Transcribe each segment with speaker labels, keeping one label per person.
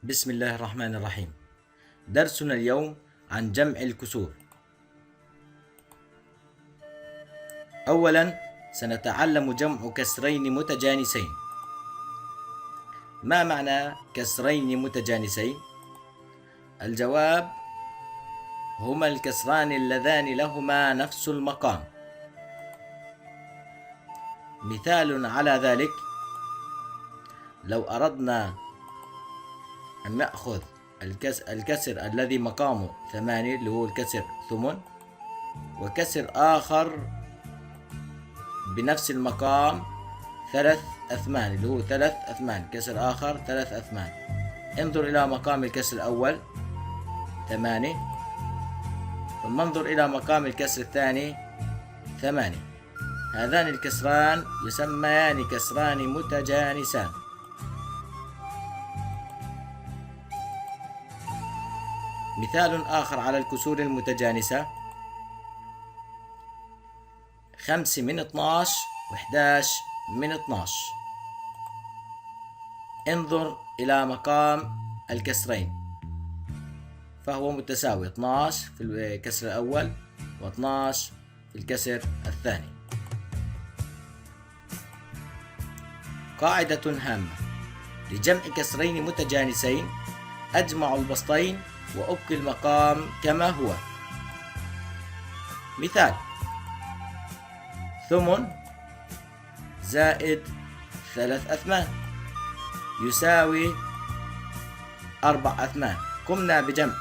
Speaker 1: بسم الله الرحمن الرحيم. درسنا اليوم عن جمع الكسور. أولا سنتعلم جمع كسرين متجانسين. ما معنى كسرين متجانسين؟ الجواب: هما الكسران اللذان لهما نفس المقام. مثال على ذلك: لو أردنا أن نأخذ الكسر الذي مقامه 8 اللي هو الكسر ثمن، وكسر آخر بنفس المقام 3 أثمان اللي هو 3 أثمان، كسر آخر 3 أثمان. انظر إلى مقام الكسر الأول 8، ثم انظر إلى مقام الكسر الثاني 8. هذان الكسران يسميان كسران متجانسان. مثال آخر على الكسور المتجانسة: 5 من 12 و11 من 12. انظر إلى مقام الكسرين فهو متساوي، 12 في الكسر الأول و12 في الكسر الثاني. قاعدة هامة: لجمع كسرين متجانسين أجمع البسطين وأبقي المقام كما هو. مثال: ثمن زائد 3 أثمان يساوي 4 أثمان. قمنا بجمع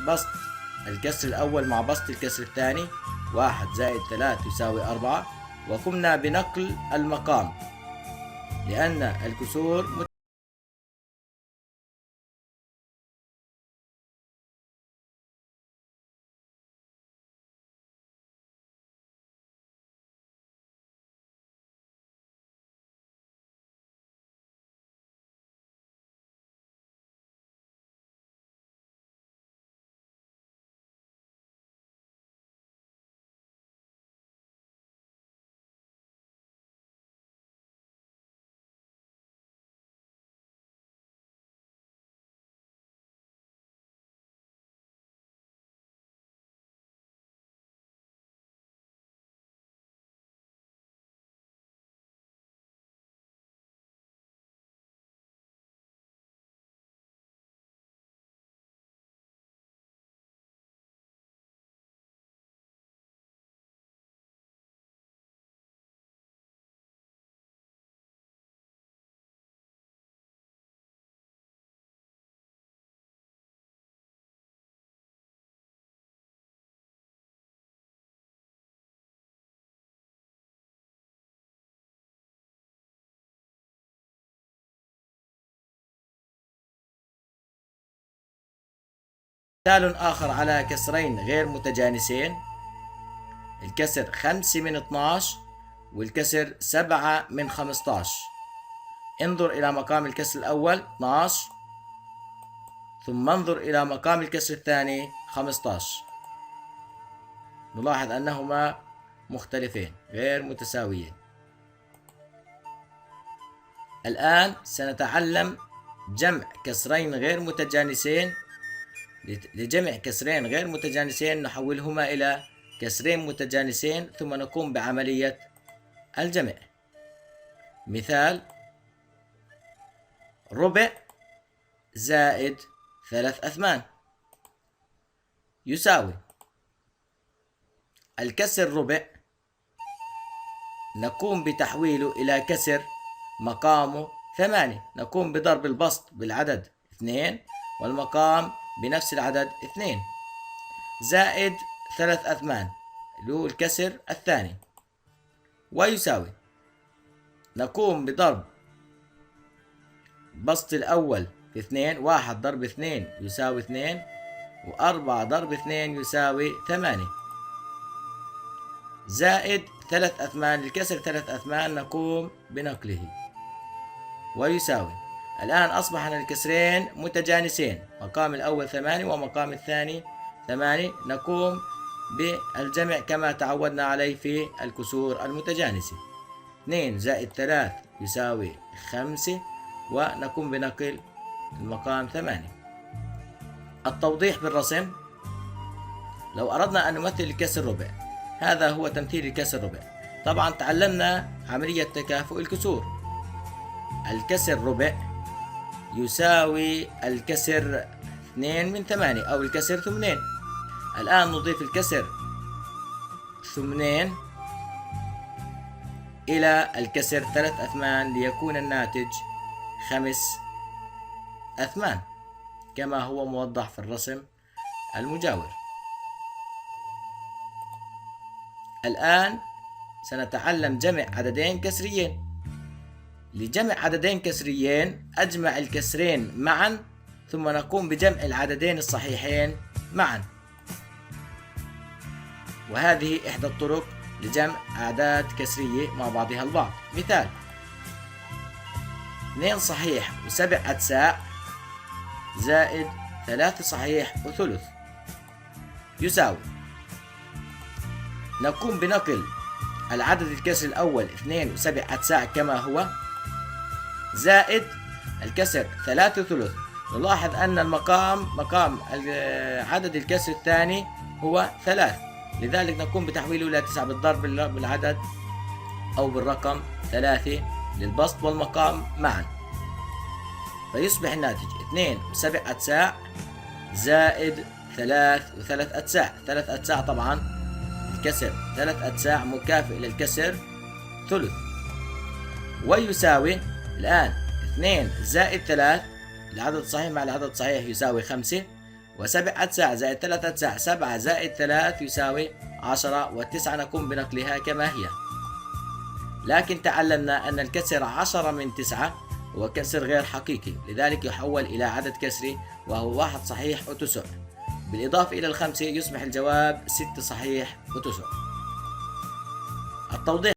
Speaker 1: بسط الكسر الأول مع بسط الكسر الثاني، 1 زائد 3 يساوي 4، وقمنا بنقل المقام لأن الكسور مثال آخر على كسرين غير متجانسين: الكسر 5 من 12 والكسر 7 من 15. انظر إلى مقام الكسر الأول 12، ثم انظر إلى مقام الكسر الثاني 15. نلاحظ أنهما مختلفين غير متساويين. الآن سنتعلم جمع كسرين غير متجانسين. لجمع كسرين غير متجانسين نحولهما إلى كسرين متجانسين ثم نقوم بعملية الجمع. مثال: ربع زائد 3 أثمان يساوي الكسر ربع، نقوم بتحويله إلى كسر مقامه 8، نقوم بضرب البسط بالعدد 2 والمقام بنفس العدد 2 زائد 3 أثمان اللي هو الكسر الثاني، ويساوي نقوم بضرب بسط الأول في 2، 1 ضرب 2 يساوي 2، و4 ضرب 2 يساوي 8 زائد 3 أثمان الكسر 3 أثمان نقوم بنقله ويساوي. الآن أصبح الكسرين متجانسين، مقام الأول 8 ومقام الثاني 8. نقوم بالجمع كما تعودنا عليه في الكسور المتجانسة: 2 زائد 3 يساوي 5، ونقوم بنقل المقام 8. التوضيح بالرسم: لو أردنا أن نمثل الكسر الربع، هذا هو تمثيل الكسر الربع. طبعا تعلمنا عملية تكافؤ الكسور. الكسر ربع يساوي الكسر 2 من 8 أو الكسر 8. الآن نضيف الكسر 8 إلى الكسر 3 أثمان ليكون الناتج 5 أثمان كما هو موضح في الرسم المجاور. الآن سنتعلم جمع عددين كسريين. لجمع عددين كسريين أجمع الكسرين معا ثم نقوم بجمع العددين الصحيحين معا، وهذه إحدى الطرق لجمع أعداد كسرية مع بعضها البعض. مثال: 2 صحيح و7 أتساع زائد 3 صحيح وثلث يساوي، نقوم بنقل العدد الكسر الأول 2 و7 أتساع كما هو زائد الكسر 3 ثلث. نلاحظ أن مقام عدد الكسر الثاني هو 3، لذلك نقوم بتحويله إلى 9 بالضرب بالعدد أو بالرقم 3 للبسط والمقام معا، فيصبح الناتج 2 و7 أتساع زائد 3 و3 أتساع. 3 أتساع طبعا الكسر 3 أتساع مكافئ للكسر ثلث، ويساوي الآن 2 زائد 3 العدد الصحيح مع العدد الصحيح يساوي 5، و7 أتساع زائد 3 أتساع 7 زائد 3 يساوي 10، و9 نقوم بنقلها كما هي. لكن تعلمنا أن الكسر 10 من 9 هو كسر غير حقيقي، لذلك يحول إلى عدد كسري وهو 1 صحيح وتسع. بالإضافة إلى ال5 يصبح الجواب 6 صحيح وتسع. التوضيح: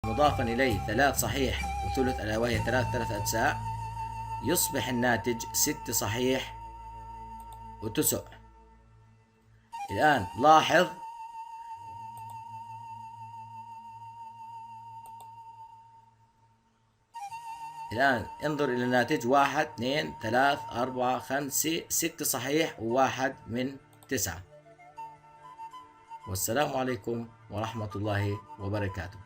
Speaker 1: مضافا إليه 3 صحيح وثلث ألا وهي 3 أتساع، يصبح الناتج 6 صحيح وتسع. الآن لاحظ انظر إلى الناتج 1 2 3 4 5 6 صحيح و1 من 9. والسلام عليكم ورحمة الله وبركاته.